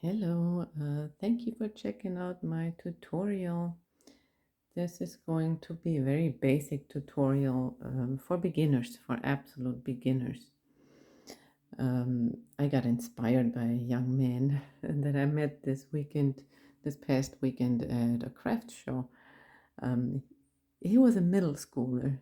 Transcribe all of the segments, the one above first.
Hello, thank you for checking out my tutorial. This is going to be a very basic tutorial for beginners, for absolute beginners. I got inspired by a young man that I met this past weekend at a craft show. Um, he was a middle schooler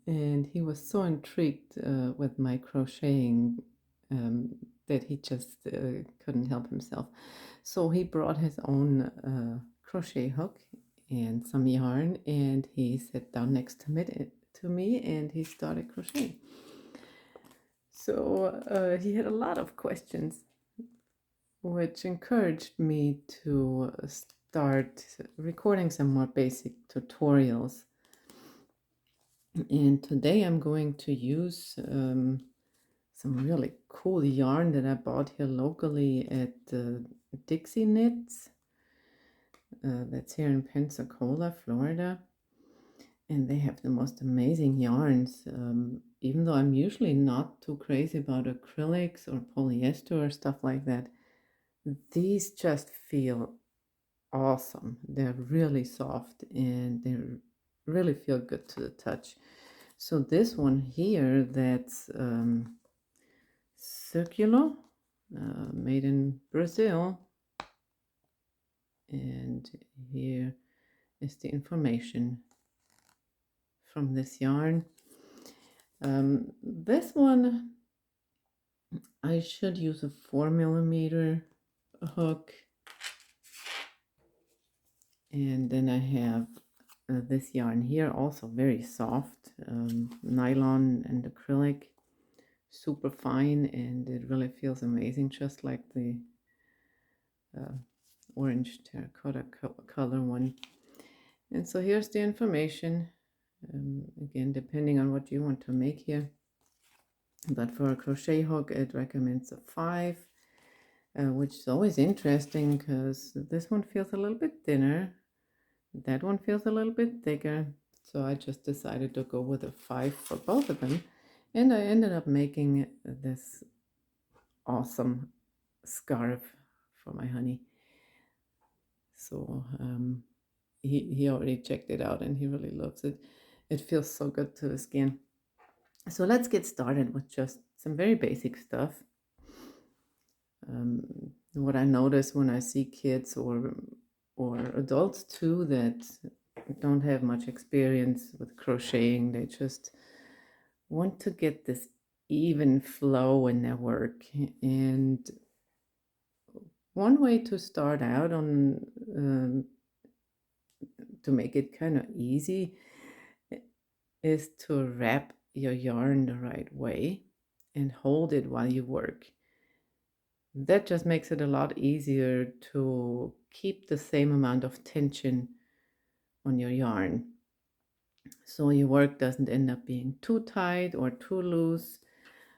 and he was so intrigued with my crocheting um, that he just couldn't help himself. So he brought his own crochet hook and some yarn, and he sat down next to me and he started crocheting. So he had a lot of questions, which encouraged me to start recording some more basic tutorials. And today I'm going to use some really cool yarn that I bought here locally at Dixie Knits. That's here in Pensacola, Florida. And they have the most amazing yarns. Even though I'm usually not too crazy about acrylics or polyester or stuff like that, these just feel awesome. They're really soft and they really feel good to the touch. So this one here, that's circulo, made in Brazil. And here is the information from this yarn. This one, I should use a 4mm hook. And then I have this yarn here, also very soft, nylon and acrylic, super fine, and it really feels amazing, just like the orange terracotta color one. And so here's the information. Again, depending on what you want to make here. But for a crochet hook, it recommends a 5, which is always interesting because this one feels a little bit thinner. That one feels a little bit thicker. So I just decided to go with a 5 for both of them. And I ended up making this awesome scarf for my honey. So he already checked it out and he really loves it. It feels so good to the skin. So let's get started with just some very basic stuff. What I notice when I see kids or adults too that don't have much experience with crocheting, they just want to get this even flow in their work. And one way to start out on to make it kind of easy is to wrap your yarn the right way and hold it while you work. That just makes it a lot easier to keep the same amount of tension on your yarn, so your work doesn't end up being too tight or too loose.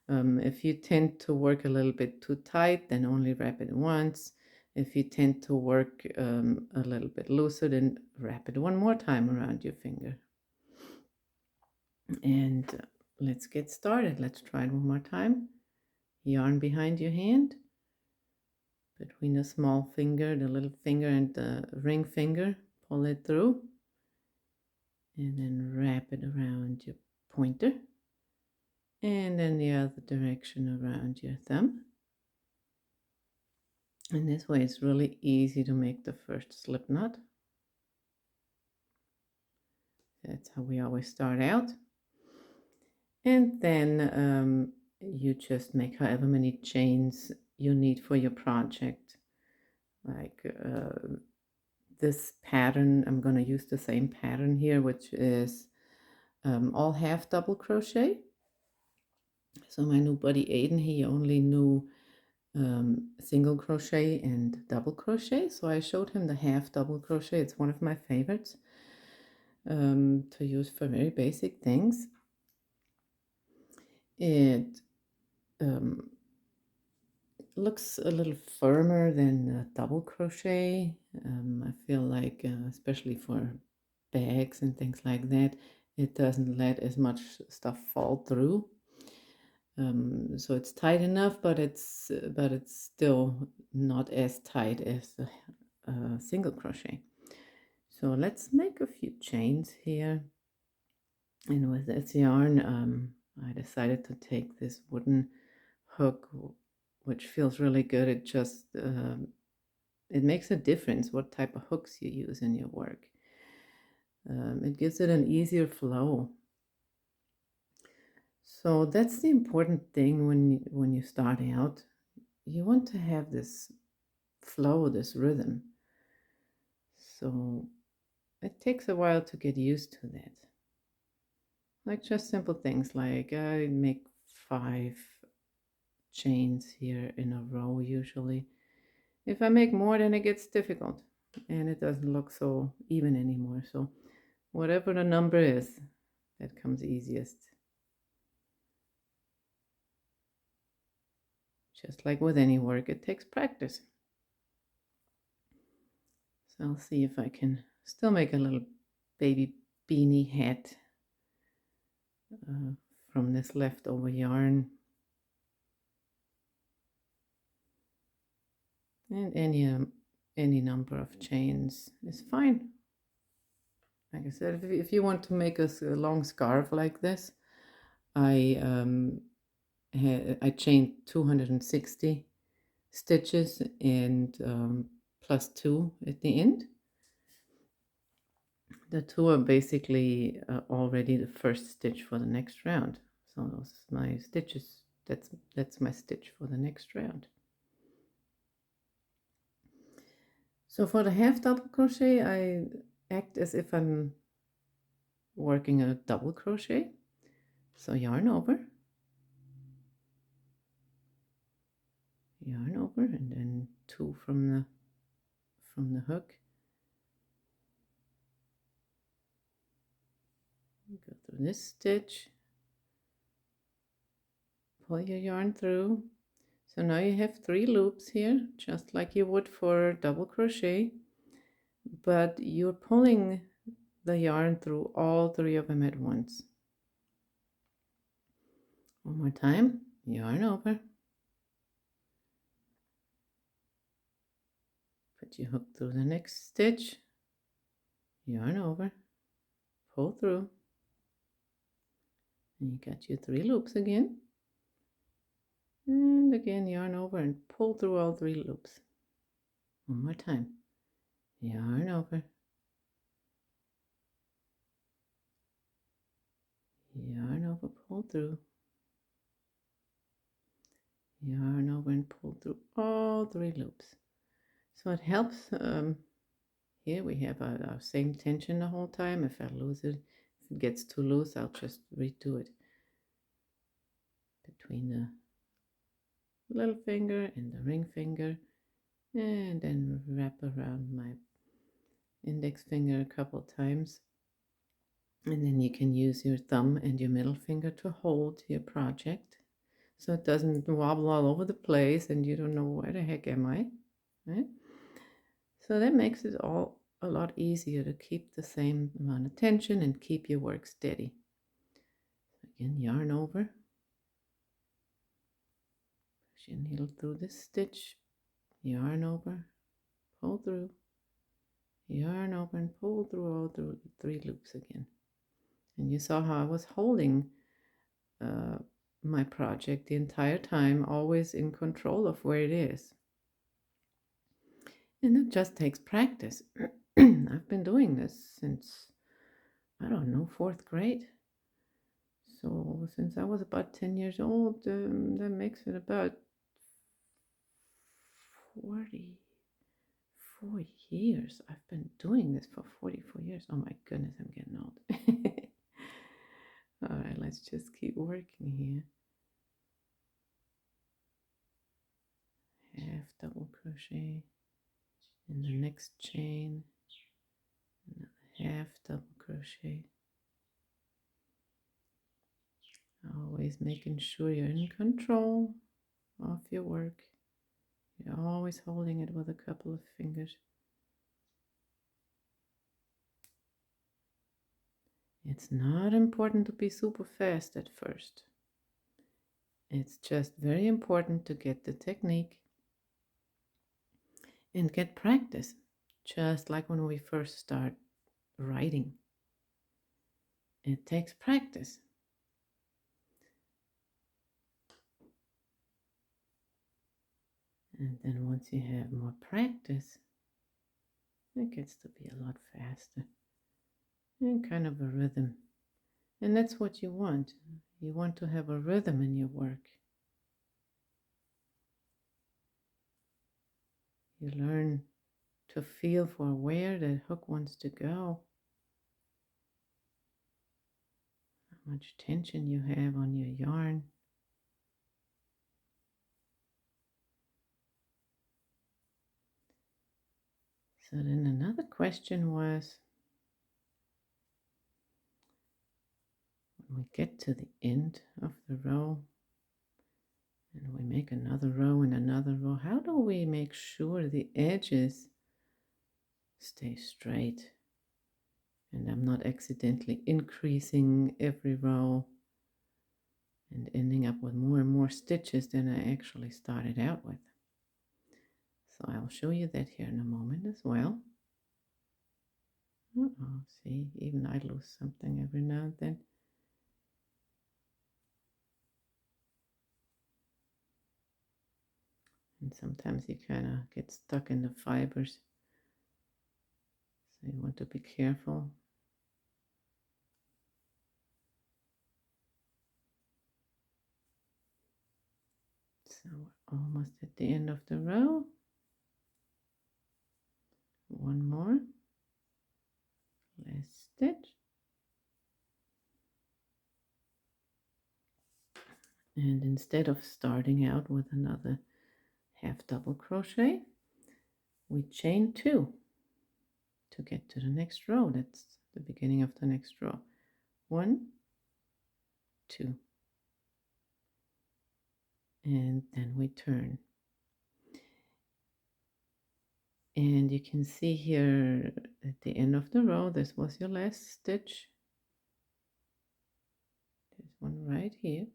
If you tend to work a little bit too tight, then only wrap it once. If you tend to work a little bit looser, then wrap it one more time around your finger. And let's get started. Let's try it one more time. Yarn behind your hand, between the small finger, the little finger, and the ring finger. Pull it through. And then wrap it around your pointer. And then the other direction around your thumb. And this way it's really easy to make the first slip knot. That's how we always start out. And then you just make however many chains you need for your project. Like this pattern, I'm going to use the same pattern here, which is all half double crochet. So my new buddy Aiden, he only knew single crochet and double crochet, so I showed him the half double crochet. It's one of my favorites to use for very basic things. It looks a little firmer than double crochet. I feel like especially for bags and things like that, it doesn't let as much stuff fall through. So it's tight enough, but it's still not as tight as a single crochet. So let's make a few chains here. And with this yarn, I decided to take this wooden hook, which feels really good. It just it makes a difference what type of hooks you use in your work. It gives it an easier flow. So that's the important thing when you start out. You want to have this flow, this rhythm. So it takes a while to get used to that. Like just simple things like I make 5 chains here in a row usually. If I make more, then it gets difficult and it doesn't look so even anymore. So whatever the number is, that comes easiest. Just like with any work, it takes practice. So I'll see if I can still make a little baby beanie hat from this leftover yarn. And any number of chains is fine. Like I said, if you want to make a long scarf like this, I chained 260 stitches and plus 2 at the end. The 2 are basically already the first stitch for the next round. So those my stitches. That's my stitch for the next round. So for the half double crochet, I act as if I'm working a double crochet. So yarn over, and then 2 from the hook. Go through this stitch, pull your yarn through. So now you have 3 loops here, just like you would for double crochet, but you're pulling the yarn through all 3 of them at once. One more time, yarn over, put your hook through the next stitch, yarn over, pull through, and you got your 3 loops again. And again, yarn over and pull through all 3 loops. One more time. Yarn over. Yarn over, pull through. Yarn over and pull through all 3 loops. So it helps. Here we have our same tension the whole time. If I lose it, if it gets too loose, I'll just redo it. Between the little finger and the ring finger, and then wrap around my index finger a couple times, and then you can use your thumb and your middle finger to hold your project so it doesn't wobble all over the place and you don't know where the heck am I, right? So that makes it all a lot easier to keep the same amount of tension and keep your work steady. Again, yarn over, push your needle through this stitch, yarn over, pull through, yarn over and pull through all through 3 loops again. And you saw how I was holding my project the entire time, always in control of where it is. And it just takes practice. I've been doing this since, I don't know, 4th grade. So since I was about 10 years old, that makes it about 44 years. I've been doing this for 44 years. Oh my goodness, I'm getting old. All right, let's just keep working here. Half double crochet in the next chain, another half double crochet. Always making sure you're in control of your work. You're always holding it with a couple of fingers. It's not important to be super fast at first. It's just very important to get the technique and get practice, just like when we first start writing. It takes practice. And then once you have more practice, it gets to be a lot faster and kind of a rhythm. And that's what you want. You want to have a rhythm in your work. You learn to feel for where the hook wants to go, how much tension you have on your yarn. So then another question was, when we get to the end of the row and we make another row and another row, how do we make sure the edges stay straight and I'm not accidentally increasing every row and ending up with more and more stitches than I actually started out with? So I'll show you that here in a moment as well. Uh-oh, see, even I lose something every now and then. And sometimes you kind of get stuck in the fibers. So you want to be careful. So we're almost at the end of the row. One more. Last stitch. And instead of starting out with another half double crochet, we chain 2 to get to the next row. That's the beginning of the next row. 1, 2. And then we turn. And you can see here at the end of the row, this was your last stitch. There's one right here.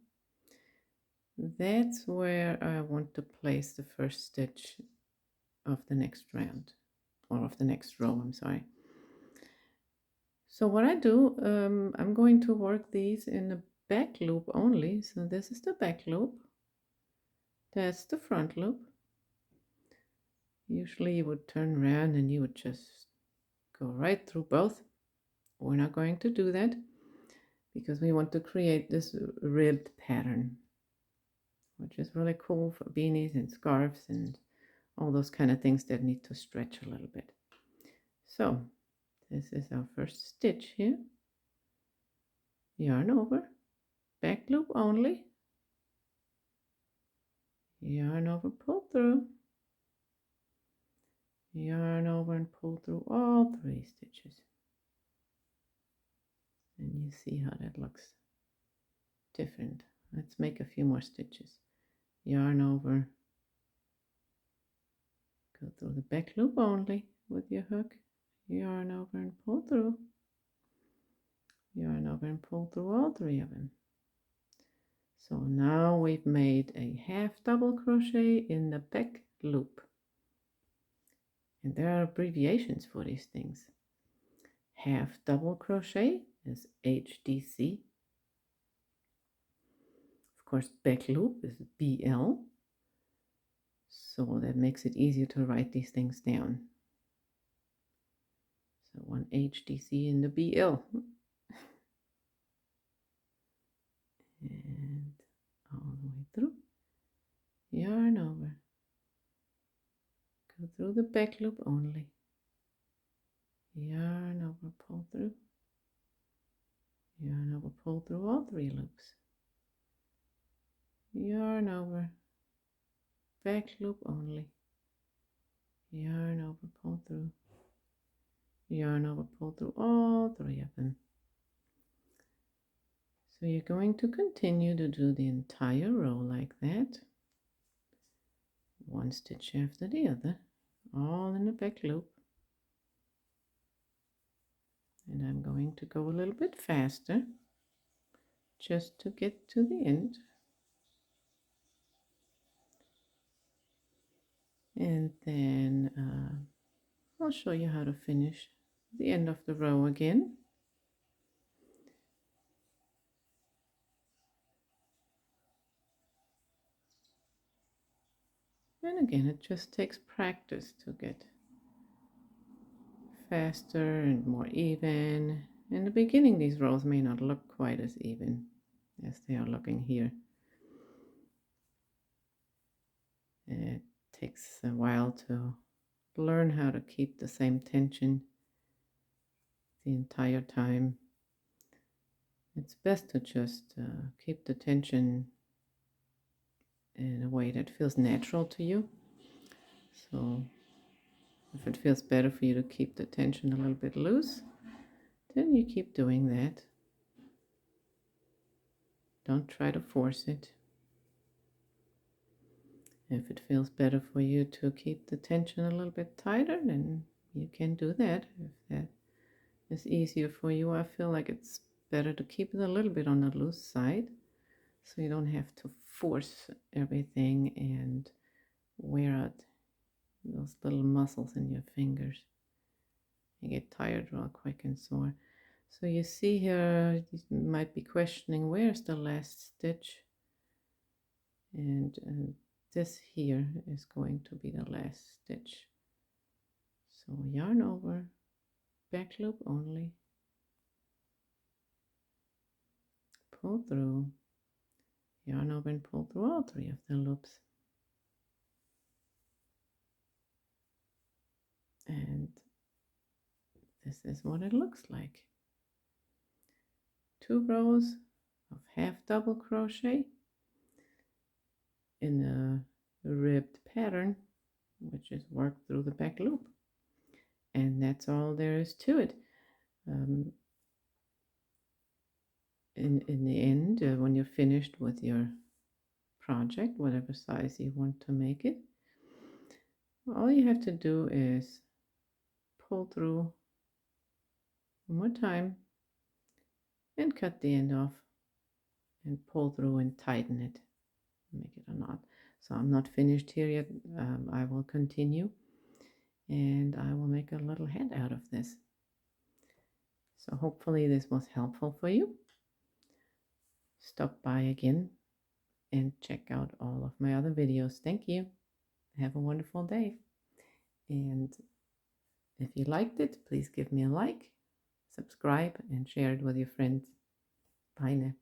That's where I want to place the first stitch of the next round, or of the next row, I'm sorry. So what I do, I'm going to work these in the back loop only. So this is the back loop. That's the front loop. Usually you would turn around and you would just go right through both. We're not going to do that because we want to create this ribbed pattern, which is really cool for beanies and scarves and all those kind of things that need to stretch a little bit. So this is our first stitch here. Yarn over, back loop only, yarn over, pull through, yarn over and pull through all 3 stitches. And you see how that looks different. Let's make a few more stitches. Yarn over, go through the back loop only with your hook, yarn over and pull through, yarn over and pull through all 3 of them. So now we've made a half double crochet in the back loop. And there are abbreviations for these things. Half double crochet is HDC. Of course, back loop is BL. So that makes it easier to write these things down. So one HDC in the BL. And all the way through. Yarn over. Go through the back loop only. Yarn over, pull through. Yarn over, pull through all 3 loops. Yarn over, back loop only. Yarn over, pull through. Yarn over, pull through all 3 of them. So you're going to continue to do the entire row like that. One stitch after the other, all in the back loop. And I'm going to go a little bit faster just to get to the end. And then I'll show you how to finish the end of the row again. And again, it just takes practice to get faster and more even. In the beginning, these rows may not look quite as even as they are looking here. It takes a while to learn how to keep the same tension the entire time. It's best to just keep the tension in a way that feels natural to you. So if it feels better for you to keep the tension a little bit loose, then you keep doing that. Don't try to force it. If it feels better for you to keep the tension a little bit tighter, then you can do that. If that is easier for you, I feel like it's better to keep it a little bit on the loose side so you don't have to force everything and wear out those little muscles in your fingers. You get tired real quick and sore. So you see here, you might be questioning, where's the last stitch? And this here is going to be the last stitch. So yarn over, back loop only, pull through, yarn over and pull through all three of the loops. And this is what it looks like. 2 rows of half double crochet in a ribbed pattern, which is worked through the back loop. And that's all there is to it. In the end, when you're finished with your project, whatever size you want to make it, all you have to do is pull through one more time and cut the end off and pull through and tighten it, make it a knot. So I'm not finished here yet. I will continue and I will make a little head out of this. So hopefully this was helpful for you. Stop by again and check out all of my other videos. Thank you. Have a wonderful day. And if you liked it, please give me a like, subscribe, and share it with your friends. Bye now.